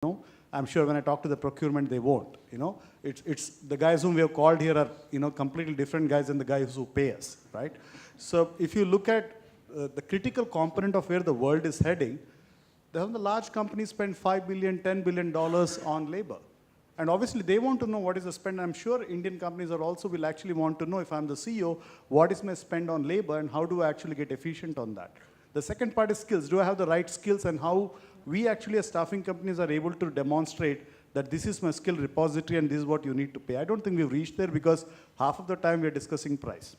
know, I'm sure when I talk to the procurement, they won't. You know, it's the guys whom we have called here are completely different guys than the guys who pay us, right? So if you look at the critical component of where the world is heading, the large companies spend $5 billion, $10 billion on labor. And obviously, they want to know what is the spend. I'm sure Indian companies are also will actually want to know, if I'm the CEO, what is my spend on labor and how do I actually get efficient on that? The second part is skills. Do I have the right skills, and how we actually as staffing companies are able to demonstrate that this is my skill repository and this is what you need to pay. I don't think we've reached there because half of the time we're discussing price,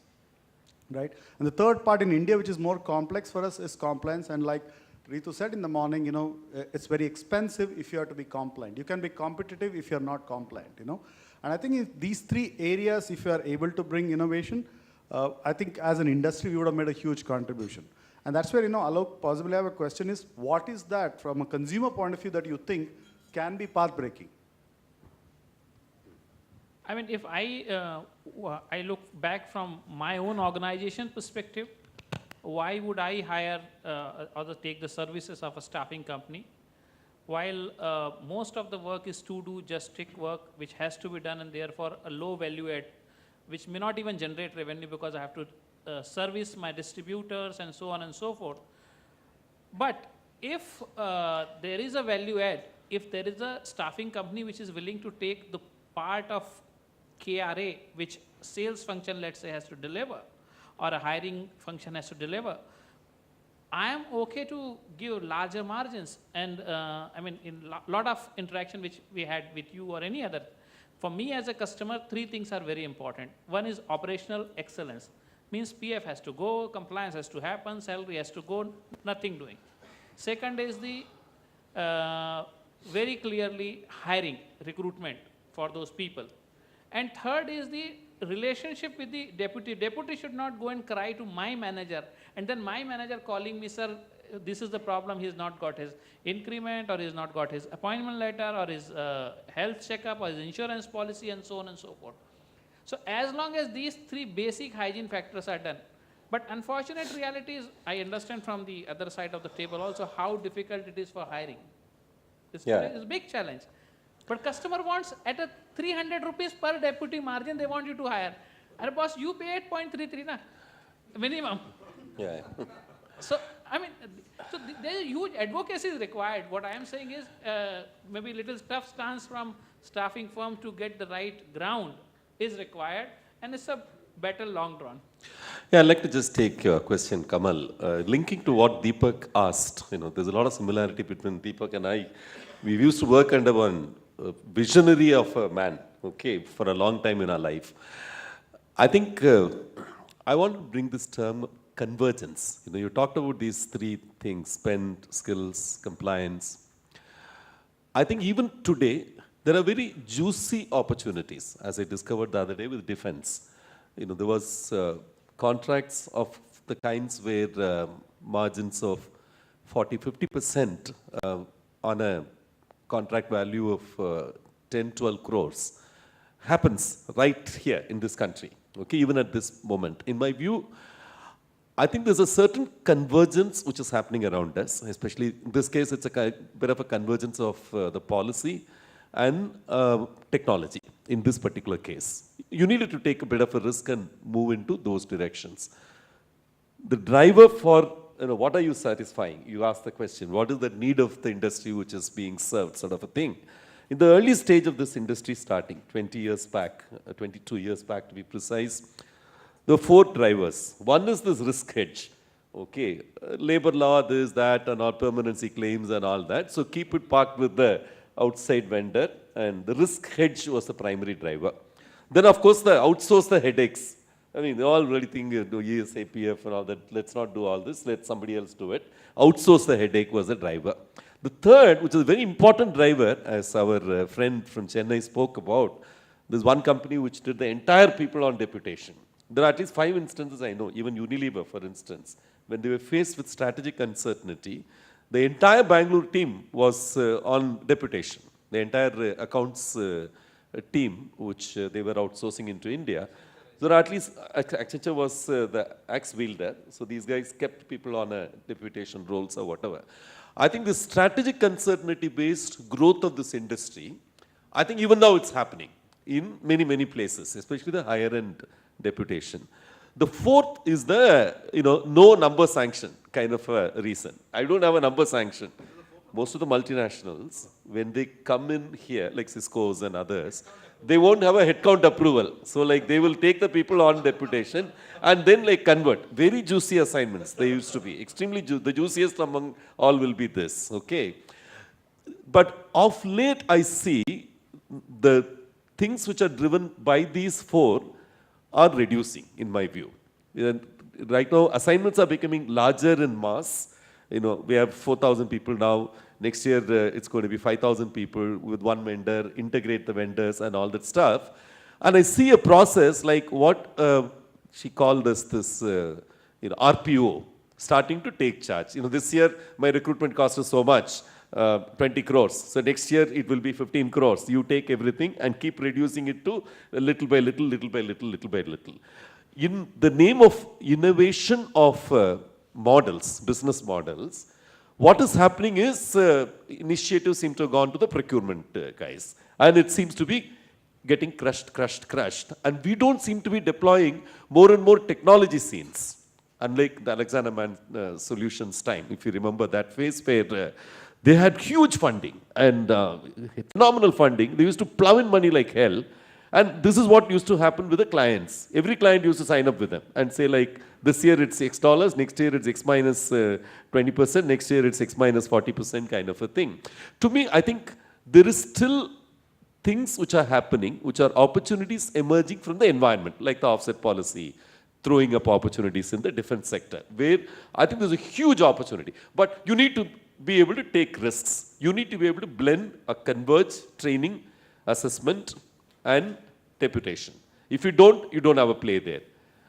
right? And the third part in India, which is more complex for us, is compliance. And like Ritu said in the morning, it's very expensive if you have to be compliant. You can be competitive if you're not compliant, And I think in these three areas, if you are able to bring innovation, I think as an industry, we would have made a huge contribution. And that's where, Alok, possibly I have a question is, what is that from a consumer point of view that you think can be path breaking? I mean, if I look back from my own organization perspective, why would I hire or take the services of a staffing company? While most of the work is to do just strict work, which has to be done, and therefore a low value add, which may not even generate revenue because I have to service my distributors and so on and so forth. But if there is a value add, if there is a staffing company which is willing to take the part of KRA, which sales function, let's say, has to deliver, or a hiring function has to deliver, I am okay to give larger margins. And I mean, in lot of interaction which we had with you or any other, for me as a customer, three things are very important. One is operational excellence. Means PF has to go, compliance has to happen, salary has to go, nothing doing. Second is the very clearly hiring, recruitment for those people. And third is the relationship with the deputy. Deputy should not go and cry to my manager, and then my manager calling me, sir, this is the problem, he's not got his increment, or he's not got his appointment letter, or his health checkup, or his insurance policy, and so on and so forth. So as long as these three basic hygiene factors are done, but unfortunate reality is, I understand from the other side of the table also how difficult it is for hiring. It's a big challenge. But customer wants at a 300 rupees per deputy margin, they want you to hire. And boss, you pay 8.33 na, minimum. Yeah. So, I mean, there is huge advocacy is required. What I am saying is maybe little tough stance from staffing firm to get the right ground is required, and it's a battle long drawn. Yeah, I'd like to just take your question, Kamal. Linking to what Deepak asked, there's a lot of similarity between Deepak and I. We used to work under one visionary of a man, for a long time in our life. I think I want to bring this term convergence. You talked about these three things: spend, skills, compliance. I think even today, there are very juicy opportunities, as I discovered the other day with defense. There was contracts of the kinds where margins of 40, 50% on a contract value of 10, 12 crores happens right here in this country, even at this moment. In my view, I think there's a certain convergence which is happening around us, especially in this case, it's a bit of a convergence of the policy and technology in this particular case. You needed to take a bit of a risk and move into those directions. The driver for, what are you satisfying? You asked the question, what is the need of the industry which is being served, sort of a thing. In the early stage of this industry starting, 20 years back, 22 years back to be precise, there were four drivers. One is this risk hedge. Labor law, this, that, and all permanency claims and all that. So keep it parked with the outside vendor, and the risk hedge was the primary driver. Then, of course, outsource the headaches. I mean, they all really think, yes, APF and all that, let's not do all this, let somebody else do it. Outsource the headache was the driver. The third, which is a very important driver, as our friend from Chennai spoke about, there's one company which did the entire people on deputation. There are at least 5 instances I know, even Unilever, for instance, when they were faced with strategic uncertainty, the entire Bangalore team was on deputation. The entire accounts team, which they were outsourcing into India. So at least Accenture was the axe wielder. So these guys kept people on a deputation roles or whatever. I think the strategic uncertainty-based growth of this industry, I think even now it's happening in many, many places, especially the higher-end deputation. The fourth is the, no number sanction kind of a reason. I don't have a number sanction. Most of the multinationals, when they come in here, like Cisco's and others, they won't have a headcount approval. So like they will take the people on deputation and then like convert. Very juicy assignments they used to be. Extremely the juiciest among all will be this, okay? But of late I see the things which are driven by these four are reducing in my view. Right now assignments are becoming larger in mass. We have 4,000 people now. Next year, it's going to be 5,000 people with one vendor, integrate the vendors and all that stuff. And I see a process like what she called this RPO, starting to take charge. This year, my recruitment cost is so much, 20 crores. So next year, it will be 15 crores. You take everything and keep reducing it to little by little, little by little, little by little. In the name of innovation of models, business models, what is happening is initiatives seem to have gone to the procurement guys. And it seems to be getting crushed. And we don't seem to be deploying more and more technology scenes. Unlike the Alexander Mann Solutions time, if you remember that phase where they had huge funding and phenomenal funding. They used to plow in money like hell. And this is what used to happen with the clients. Every client used to sign up with them and say like, this year it's X dollars, next year it's X minus 20%, next year it's X minus 40% kind of a thing. To me, I think there is still things which are happening, which are opportunities emerging from the environment, like the offset policy, throwing up opportunities in the defense sector, where I think there's a huge opportunity. But you need to be able to take risks. You need to be able to blend a converge training, assessment, and deputation. If you don't have a play there.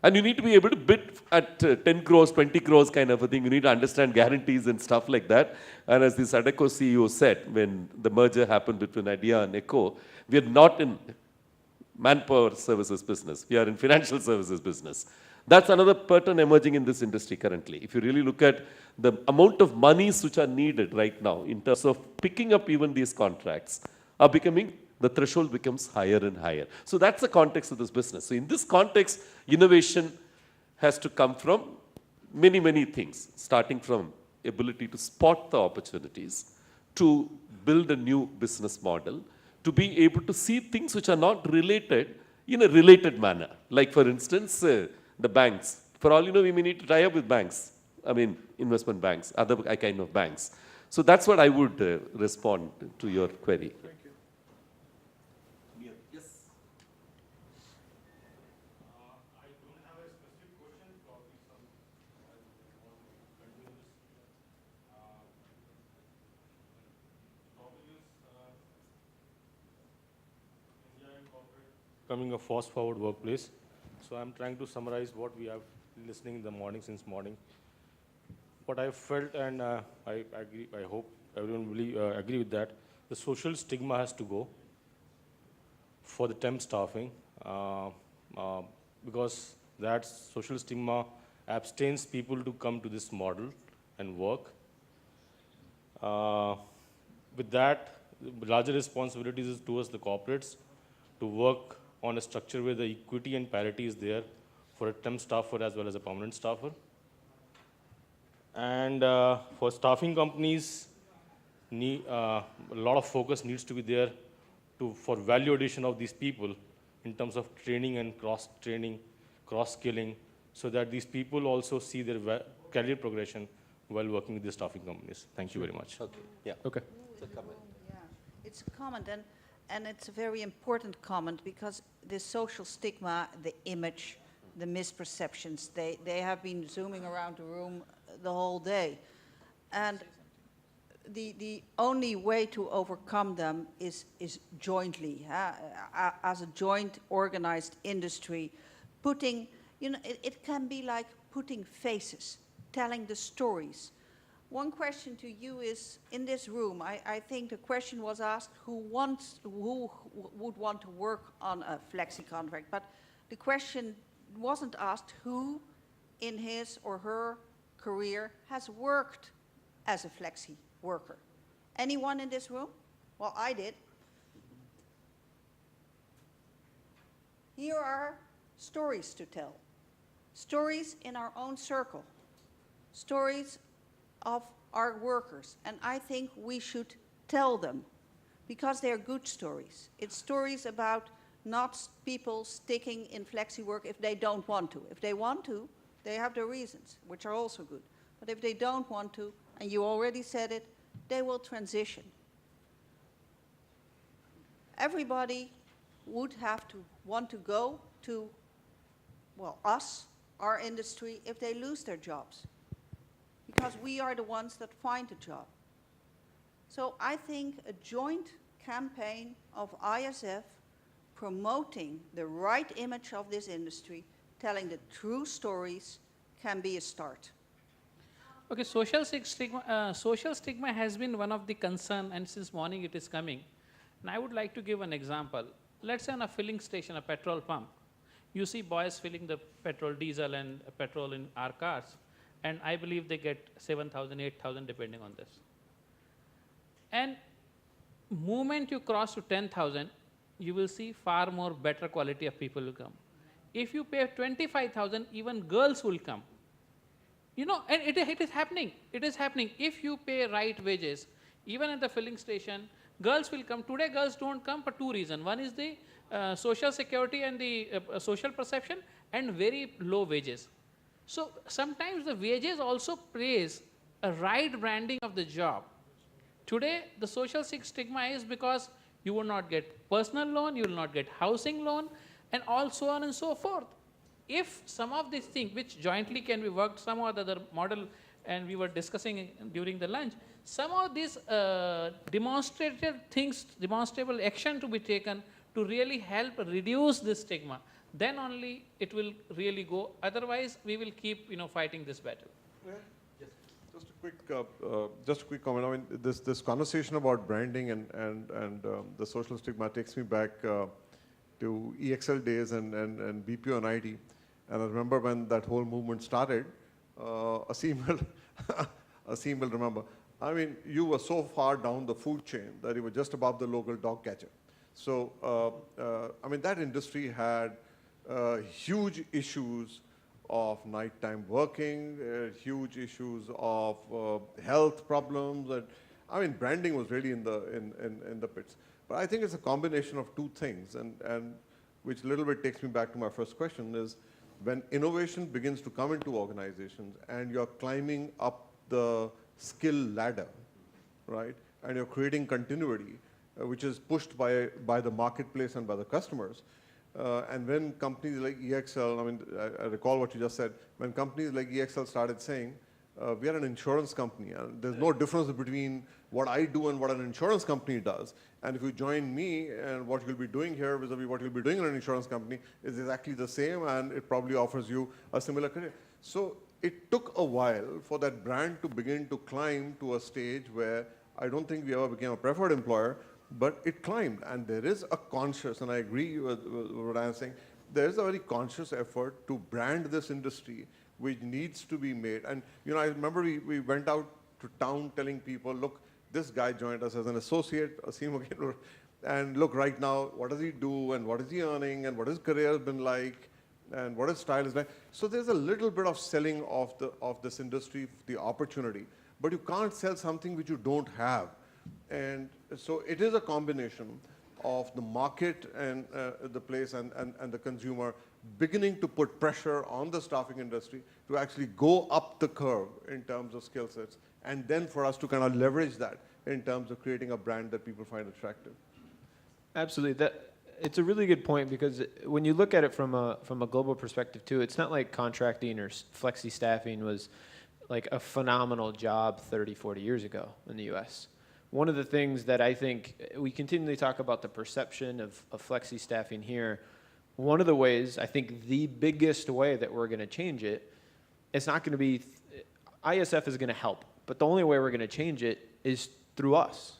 And you need to be able to bid at 10 crores, 20 crores kind of a thing. You need to understand guarantees and stuff like that. And as the Sadako CEO said, when the merger happened between IDEA and ECHO, we are not in manpower services business. We are in financial services business. That's another pattern emerging in this industry currently. If you really look at the amount of monies which are needed right now in terms of picking up even these contracts are becoming, the threshold becomes higher and higher. So that's the context of this business. So in this context, innovation has to come from many, many things, starting from ability to spot the opportunities, to build a new business model, to be able to see things which are not related in a related manner. Like for instance, the banks. For all you know, we may need to tie up with banks. I mean, investment banks, other kind of banks. So that's what I would respond to your query. Becoming a fast-forward workplace. So I'm trying to summarize what we have been listening in the morning, since morning. What I felt, and I agree, I hope everyone will agree with that, the social stigma has to go for the temp staffing, because that social stigma abstains people to come to this model and work. With that, larger responsibilities is towards the corporates to work on a structure where the equity and parity is there for a temp staffer as well as a permanent staffer. And for staffing companies, a lot of focus needs to be there for value addition of these people in terms of training and cross-training, cross-skilling, so that these people also see their career progression while working with the staffing companies. Thank you very much. Okay. Yeah. Okay. Yeah, it's a comment, and it's a very important comment, because the social stigma, the image, the misperceptions, they have been zooming around the room the whole day. And the only way to overcome them is jointly, as a joint organized industry, putting, it can be like putting faces, telling the stories. One question to you is, in this room, I think the question was asked, who would want to work on a flexi contract, but the question wasn't asked who in his or her career has worked as a flexi worker. Anyone in this room? Well, I did. Here are stories to tell. Stories in our own circle. Stories of our workers. And I think we should tell them because they're good stories. It's stories about not people sticking in flexi work if they don't want to. If they want to, they have their reasons, which are also good. But if they don't want to, and you already said it, they will transition. Everybody would have to want to go to, well, us, our industry, if they lose their jobs. Because we are the ones that find a job. So I think a joint campaign of ISF promoting the right image of this industry, telling the true stories, can be a start. Okay, social stigma has been one of the concern, and since morning it is coming. And I would like to give an example. Let's say on a filling station, a petrol pump, you see boys filling the petrol, diesel, and petrol in our cars, and I believe they get 7,000, 8,000 depending on this. And moment you cross to 10,000, you will see far more better quality of people will come. If you pay 25,000, even girls will come. You know, and it is happening. It is happening. If you pay right wages, even at the filling station, girls will come. Today, girls don't come for two reasons. One is the social security and the social perception, and very low wages. So sometimes the wages also plays a right branding of the job. Today, the social stigma is because you will not get personal loan, you will not get housing loan, and all so on and so forth. If some of these things, which jointly can be worked, some or the other model, and we were discussing during the lunch, some of these demonstrative things, demonstrable action to be taken to really help reduce this stigma, then only it will really go. Otherwise, we will keep, fighting this battle. Just a quick comment. I mean, this conversation about branding and the social stigma takes me back to EXL days and BPO and IT. And I remember when that whole movement started, Asim will remember. I mean, you were so far down the food chain that you were just above the local dog catcher. So, I mean, that industry had huge issues of nighttime working, huge issues of health problems. And, I mean, branding was really in the pits. But I think it's a combination of two things, and which a little bit takes me back to my first question, is when innovation begins to come into organizations and you're climbing up the skill ladder, right, and you're creating continuity, which is pushed by the marketplace and by the customers. And when companies like EXL, I mean, I recall what you just said, when companies like EXL started saying, we are an insurance company, and there's no difference between what I do and what an insurance company does. And if you join me, and what you'll be doing here vis-a-vis what you'll be doing in an insurance company is exactly the same, and it probably offers you a similar career. So it took a while for that brand to begin to climb to a stage where I don't think we ever became a preferred employer, but it climbed. And there is a conscious, and I agree with what I'm saying, there is a very conscious effort to brand this industry, which needs to be made. And I remember we went out to town telling people, look, this guy joined us as an associate, Asim again, and look, right now, what does he do, and what is he earning, and what his career has been like, and what his style is like. So there's a little bit of selling of this industry, the opportunity, but you can't sell something which you don't have. And so it is a combination of the market and the place and the consumer beginning to put pressure on the staffing industry to actually go up the curve in terms of skill sets, and then for us to kind of leverage that in terms of creating a brand that people find attractive. Absolutely. It's a really good point, because when you look at it from a global perspective too, it's not like contracting or flexi staffing was like a phenomenal job 30, 40 years ago in the US. One of the things that I think we continually talk about the perception of flexi staffing here. One of the ways, I think the biggest way that we're going to change it, it's not going to be, ISF is going to help, but the only way we're going to change it is through us.